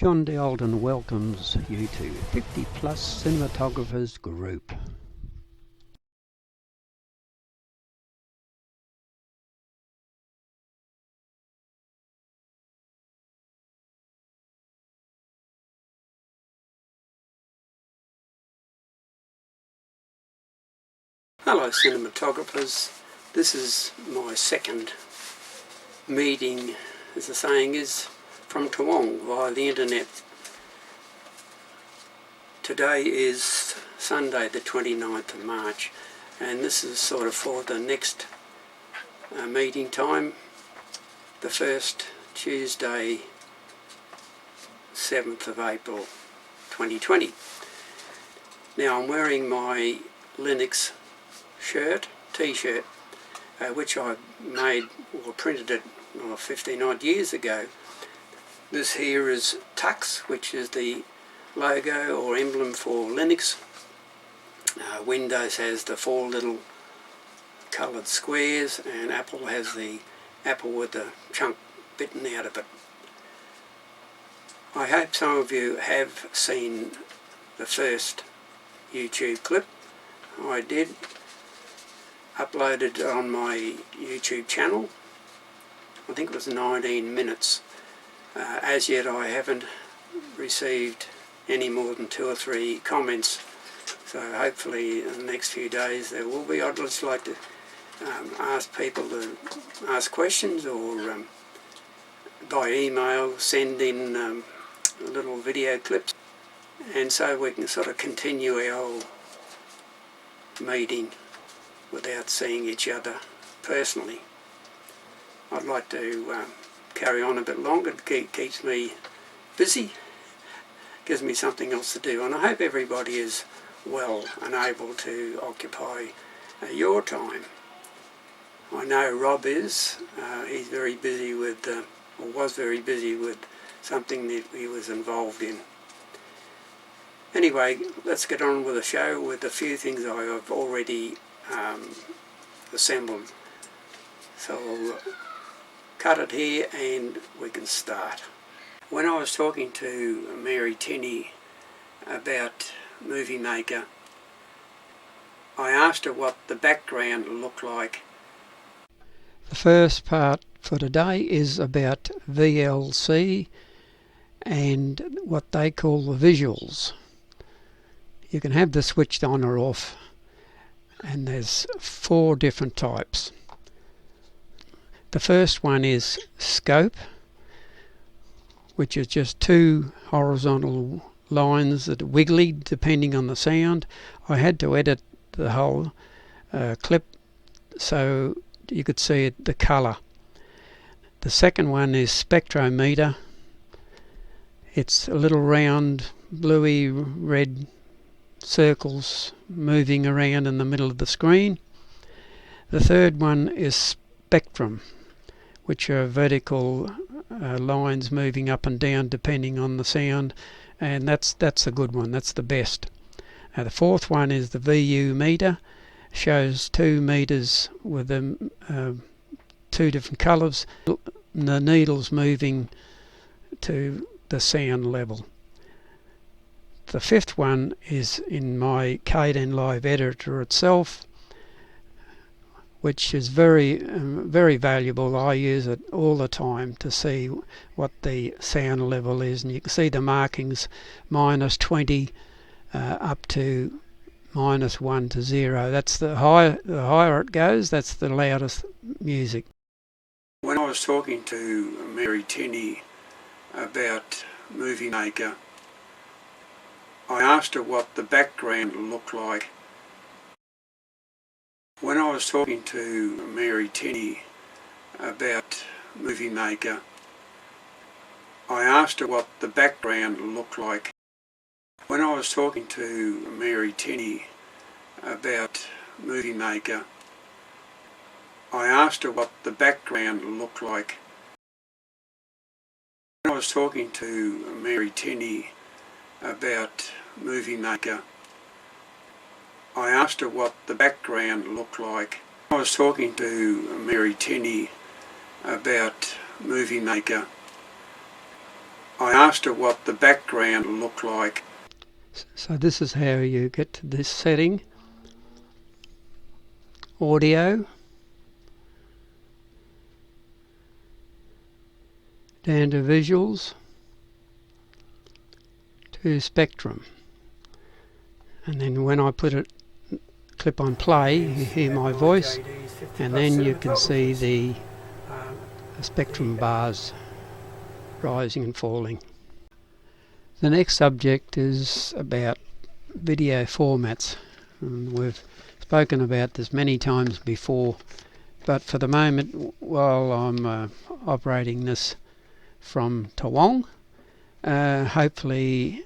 John D. Alden welcomes you to 50 Plus Cinematographers Group. Hello cinematographers, this is my second meeting, as the saying is, from Toowong via the internet. Today is Sunday the 29th of March and this is sort of for the next meeting time, the first Tuesday 7th of April 2020. Now I'm wearing my Linux t-shirt, which I made or printed it 15 odd years ago. This here is Tux, which is the logo or emblem for Linux. Windows has the four little coloured squares and Apple has the apple with the chunk bitten out of it. I hope some of you have seen the first YouTube clip. I did upload it on my YouTube channel. I think it was 19 minutes. As yet I haven't received any more than 2 or 3 comments, so hopefully in the next few days there will be. I'd just like to ask people to ask questions or by email send in little video clips, and so we can sort of continue our meeting without seeing each other personally. I'd like to carry on a bit longer. It keeps me busy, gives me something else to do, and I hope everybody is well and able to occupy your time. I know Rob is. He's very busy with, or was very busy with something that he was involved in. Anyway, let's get on with the show with a few things I have already assembled. So I'll cut it here and we can start. When I was talking to Mary Tinney about Movie Maker, I asked her what the background looked like. The first part for today is about VLC and what they call the visuals. You can have this switched on or off, and there's 4 different types. The first one is scope, which is just 2 horizontal lines that are wiggly depending on the sound. I had to edit the whole clip so you could see the colour. The second one is spectrometer. It's a little round bluey red circles moving around in the middle of the screen. The third one is spectrum, which are vertical lines moving up and down depending on the sound, and that's a good one, that's the best. The fourth one is the VU meter, shows 2 meters with 2 different colours, the needles moving to the sound level. The fifth one is in my Kdenlive editor itself, which is very valuable. I use it all the time to see what the sound level is, and you can see the markings -20 up to -1 to 0. That's the higher it goes, that's the loudest music. When I was talking to Mary Tinney about Movie Maker, I asked her what the background looked like. When I was talking to Mary Tinney about Movie Maker, I asked her what the background looked like. When I was talking to Mary Tinney about Movie Maker, I asked her what the background looked like. When I was talking to Mary Tinney about Movie Maker, I asked her what the background looked like. I was talking to Mary Tinney about Movie Maker. I asked her what the background looked like. So this is how you get to this setting. Audio. Down to visuals. To spectrum. And then when I put it, clip on play, you hear my voice, and then you can see the spectrum bars rising and falling. The next subject is about video formats. And we've spoken about this many times before, but for the moment, while I'm operating this from Toowong, hopefully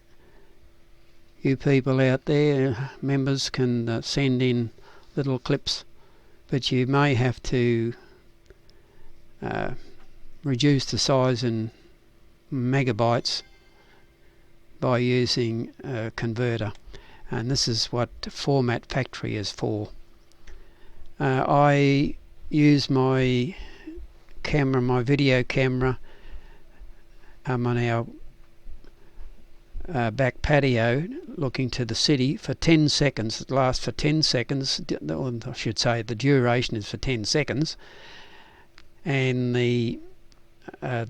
you people out there, members, can send in little clips, but you may have to reduce the size in megabytes by using a converter, and this is what Format Factory is for. I use my camera, my video camera, on our back patio looking to the city for 10 seconds. It lasts for 10 seconds, or I should say the duration is for 10 seconds, and the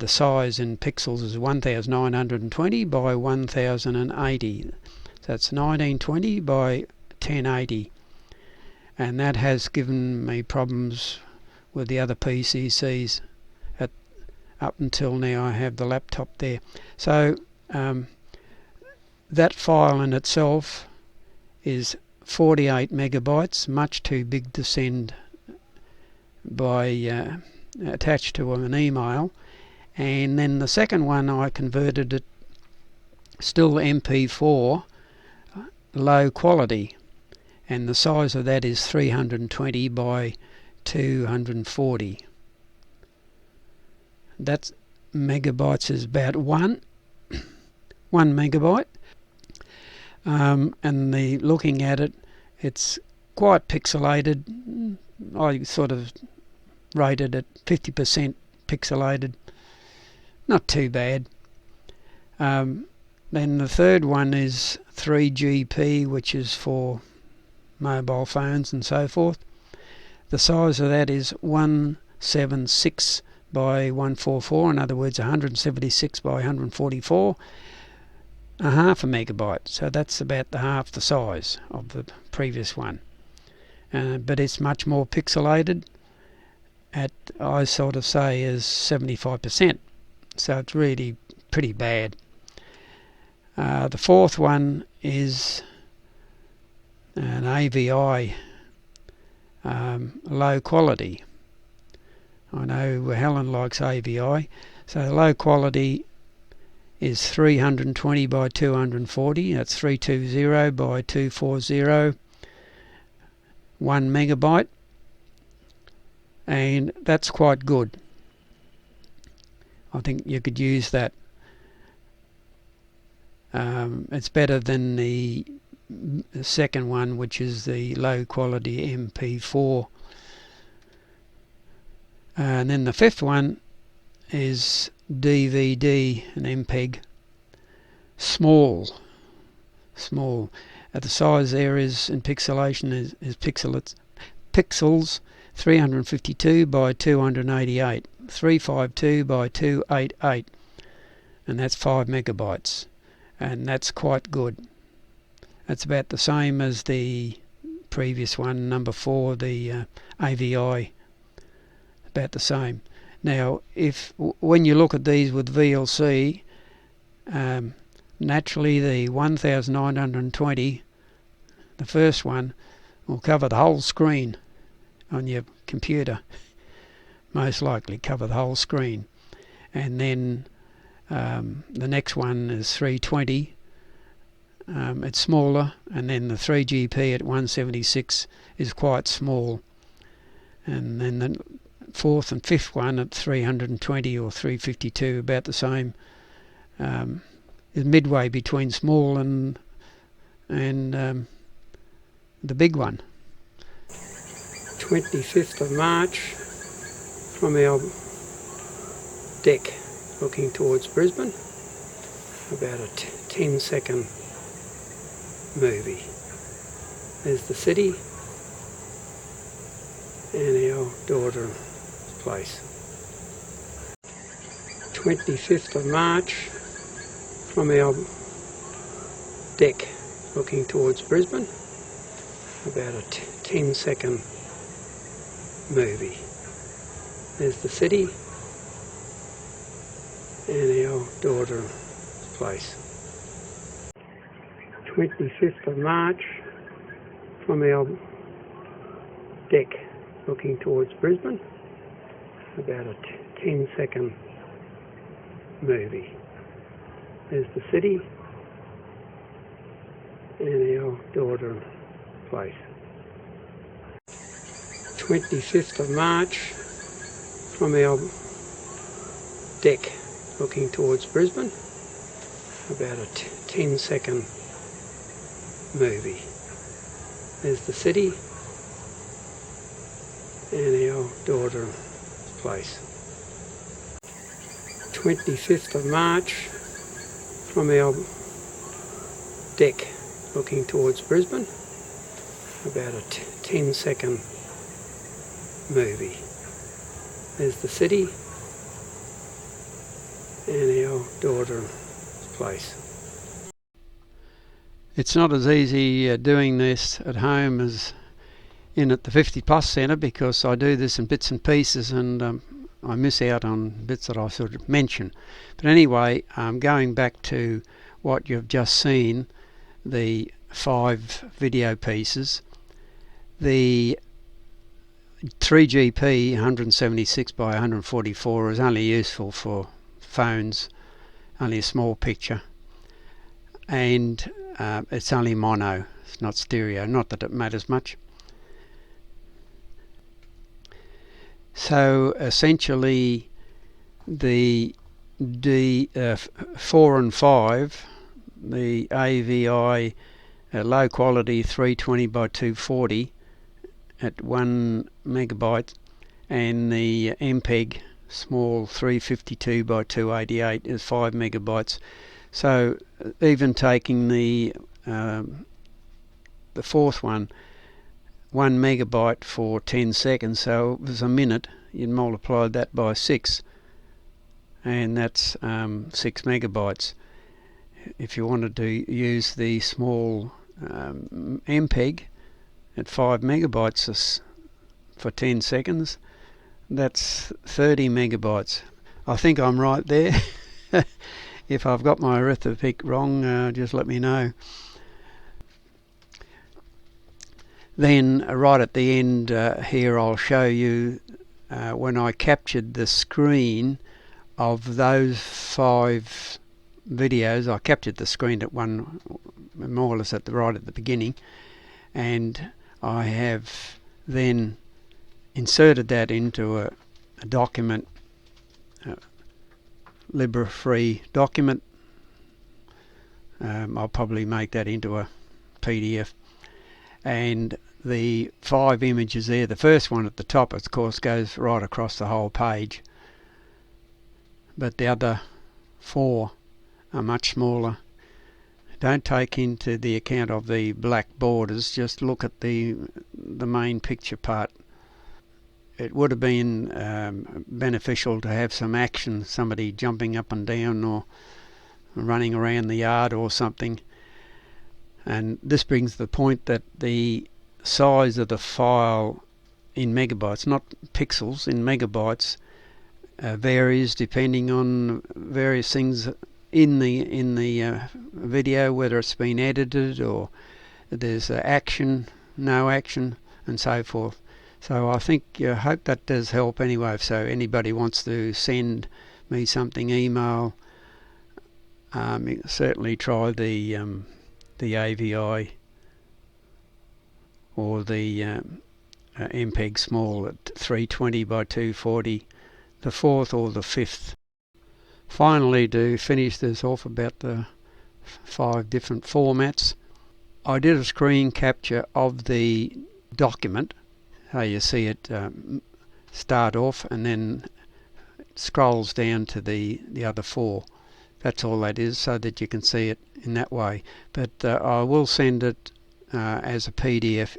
size in pixels is 1920 by 1080. So that's 1920 by 1080, and that has given me problems with the other PCCs up until now. I have the laptop there, so that file in itself is 48 megabytes, much too big to send by attached to an email. And then the second one, I converted it, still MP4, low quality, and the size of that is 320 by 240. That megabytes is about one megabyte. And looking at it, it's quite pixelated. I sort of rated it 50% pixelated. Not too bad. Then the third one is 3GP, which is for mobile phones and so forth. The size of that is 176 by 144, in other words 176 by 144, a half a megabyte. So that's about half the size of the previous one. But it's much more pixelated at, I sort of say, is 75%. So it's really pretty bad. The fourth one is an AVI, low quality. I know Helen likes AVI. So low quality is 320 by 240. That's 320 by 240, 1 megabyte, and that's quite good. I think you could use that. It's better than the second one, which is the low quality MP4. And then the fifth one is DVD and MPEG, small. The size there is in pixelation is pixels 352 by 288, 352 by 288, and that's 5 megabytes, and that's quite good. That's about the same as the previous one, number 4, the AVI, about the same. Now, when you look at these with VLC, naturally the 1920, the first one, will cover the whole screen on your computer, most likely cover the whole screen. And then the next one is 320, it's smaller, and then the 3GP at 176 is quite small, and then the fourth and fifth one at 320 or 352, about the same, is midway between small and the big one. 25th of March from our deck looking towards Brisbane. about a 10-second movie. There's the city and our daughter's place. 25th of March from our deck looking towards Brisbane, about a 10-second movie. There's the city and our daughter's place. 25th of March from our deck looking towards Brisbane, about a 10-second movie. There's the city and our daughter's place. 25th of March from our deck looking towards Brisbane, about a 10-second movie. There's the city and our daughter's place. 25th of March from our deck looking towards Brisbane, about a 10-second movie. There's the city and our daughter's place. It's not as easy doing this at home as in at the 50 Plus Centre, because I do this in bits and pieces, and I miss out on bits that I sort of mention. But anyway, going back to what you've just seen, the 5 video pieces, the 3GP 176 by 144 is only useful for phones, only a small picture, and it's only mono, it's not stereo, not that it matters much. So essentially the 4 and 5, the AVI low quality 320 by 240 at 1 megabyte, and the MPEG small 352 by 288 is 5 megabytes. So even taking the fourth one, 1 megabyte for 10 seconds, so it was a minute, you'd multiply that by 6, and that's 6 megabytes. If you wanted to use the small MPEG at 5 megabytes for 10 seconds, that's 30 megabytes. I think I'm right there. If I've got my arithmetic wrong, just let me know. Then right at the end here, I'll show you when I captured the screen of those 5 videos. I captured the screen at one, more or less right at the beginning, and I have then inserted that into a document, Libra-free document. I'll probably make that into a PDF, and the 5 images there, the first one at the top of course goes right across the whole page, but the other 4 are much smaller. Don't take into the account of the black borders, just look at the main picture part. It would have been beneficial to have some action, somebody jumping up and down or running around the yard or something. And this brings to the point that the size of the file in megabytes, not pixels, in megabytes, varies depending on various things in the video, whether it's been edited or there's action, no action, and so forth. So I hope that does help anyway. So anybody wants to send me something, email, you can certainly try the AVI or the MPEG small at 320 by 240, the 4th or the 5th. Finally, to finish this off about the 5 different formats, I did a screen capture of the document. So you see it start off and then it scrolls down to the other 4. That's all that is, so that you can see it in that way. But I will send it as a PDF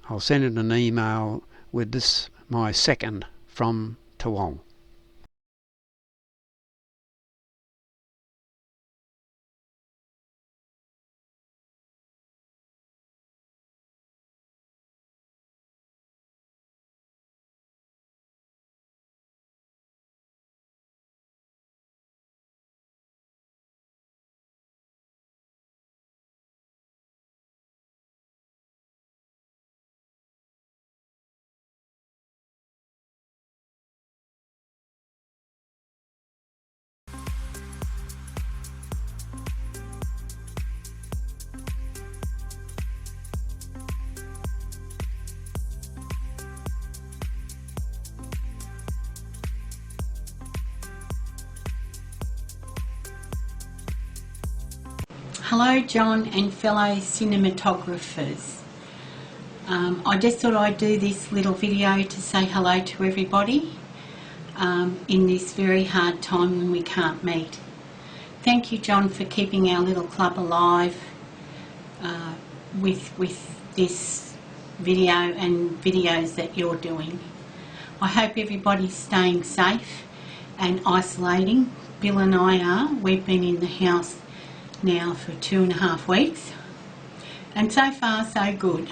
I'll send it an email with this, my second from Toowong. Hello John and fellow cinematographers. I just thought I'd do this little video to say hello to everybody in this very hard time when we can't meet. Thank you John for keeping our little club alive with this video and videos that you're doing. I hope everybody's staying safe and isolating. Bill and I are. We've been in the house now for 2.5 weeks, and so far so good.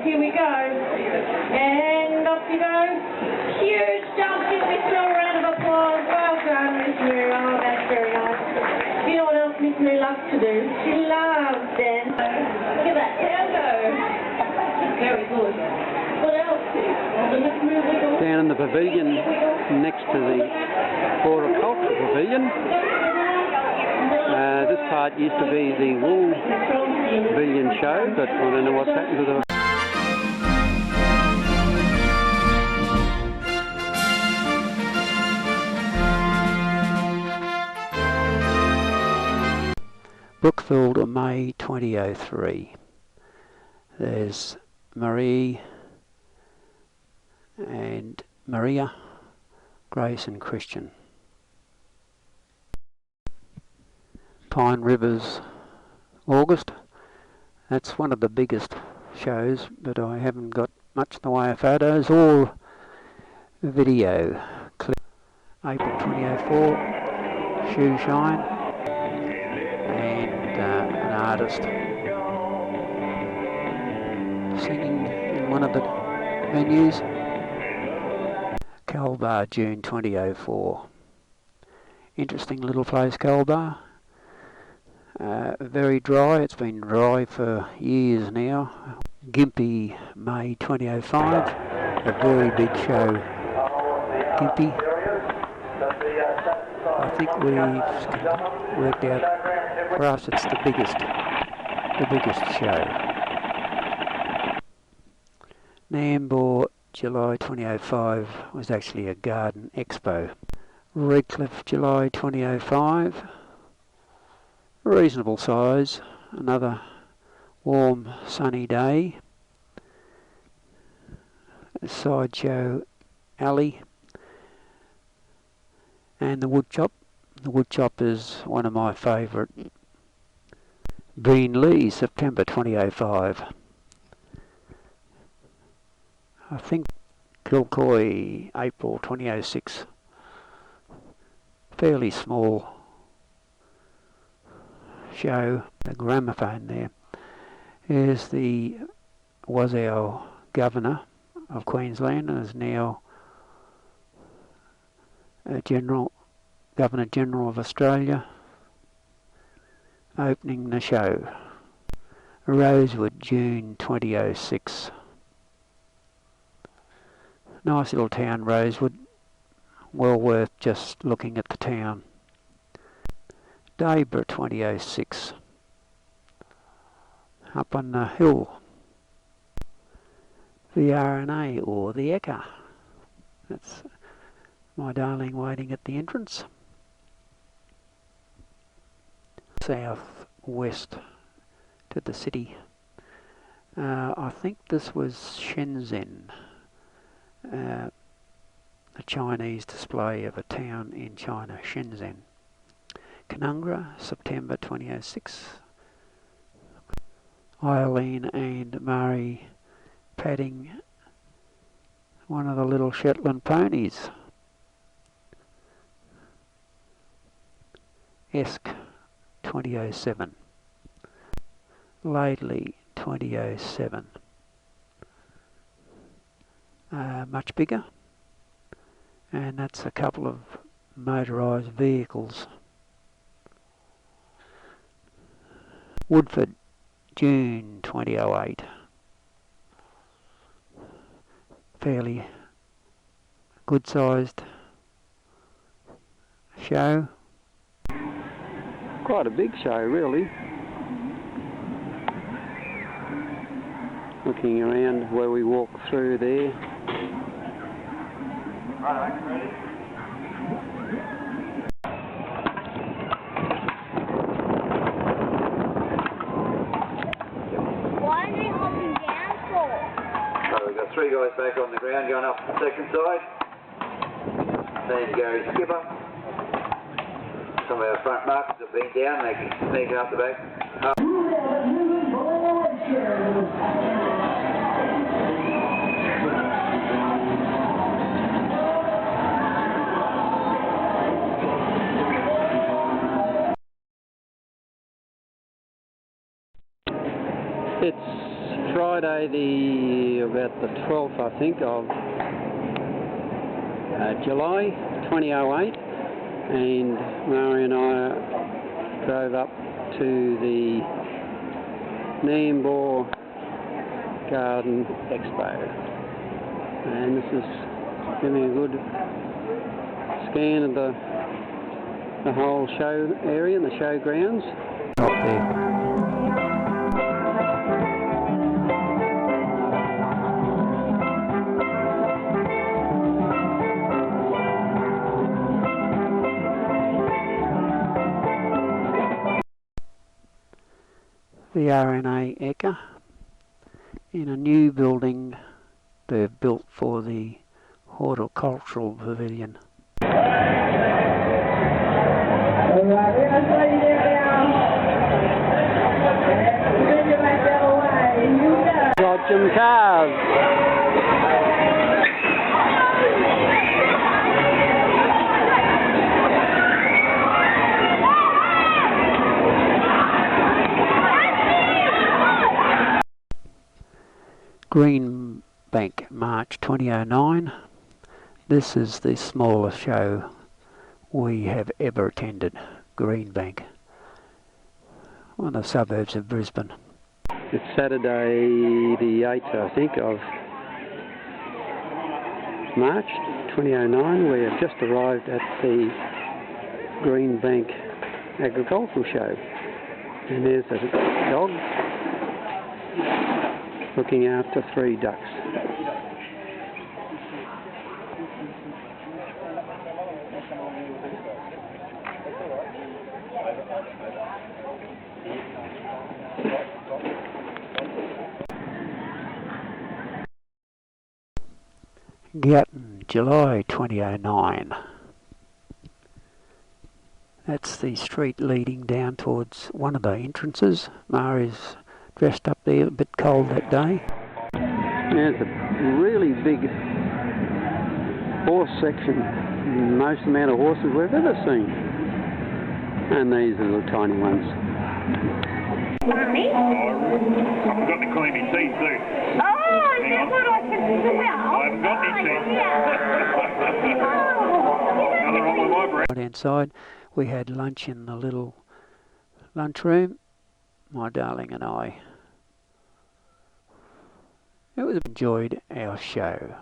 Here we go. And off you go. Huge jump. Give this little round of applause. Well done, Miss Lou. Oh, that's very nice. You know what else Miss Lou loves to do? She loves dance. Look at that tail go. Very good. What else? Down in the pavilion next to the horticultural pavilion. This part used to be the wool pavilion show, but I don't know what's happened to the Brookfield, May 2003. There's Marie and Maria, Grace and Christian. Pine Rivers, August. That's one of the biggest shows, but I haven't got much in the way of photos or video clip. April 2004, Shoe Shine, and an artist singing in one of the venues. Calbar, June 2004. Interesting little place, Calbar. Very dry. It's been dry for years now. Gympie, May 2005. A very big show. Gympie. I think we've worked out, for us it's the biggest show. Nambour, July 2005, was actually a garden expo. Redcliffe, July 2005. Reasonable size, another warm sunny day. Sideshow Alley and the Woodchop. The Woodchop is one of my favourite. Beenleigh, September 2005. I think Kilcoy, April 2006. Fairly small show. The gramophone there was our governor of Queensland and is now Governor General of Australia. opening the show. Rosewood, June 2006. Nice little town, Rosewood. Well worth just looking at the town. Daybra 2006. Up on the hill. The RNA or the Eka. That's my darling waiting at the entrance. South west to the city. I think this was Shenzhen, a Chinese display of a town in China, Shenzhen. Canungra, September 2006. Eileen and Murray patting one of the little Shetland ponies. Esk 2007. Laidley 2007. Much bigger, and that's a couple of motorised vehicles. Woodford, June 2008. Fairly good sized show. Quite a big show, really. Looking around where we walk through there. Why are they hopping down for? So we've got 3 guys back on the ground going up the second side. Then Gary's skipper. Some of our front markers have been down, they can sneak up the back. It's Friday about the 12th, I think, of July 2008, and Murray and I drove up to the Nambour Garden Expo, and this is giving a good scan of the whole show area and the show grounds. Up there. The RNA Eka in a new building they've built for the horticultural pavilion. Roger cars. Green Bank, March 2009. This is the smallest show we have ever attended. Green Bank, one of the suburbs of Brisbane. It's Saturday the 8th, I think, of March 2009. We have just arrived at the Green Bank Agricultural Show, and there's a dog looking after 3 ducks. Gatton, July 2009. That's the street leading down towards one of the entrances. Mari's dressed up there, a bit cold that day. There's a really big horse section, most amount of horses we've ever seen. And these are little tiny ones. Barney? I've got to clean my teeth too. Oh, is that what I can do? I haven't got any teeth. Nothing wrong with my breath. Right hand side, we had lunch in the little lunchroom, my darling and I. It was enjoyed our show.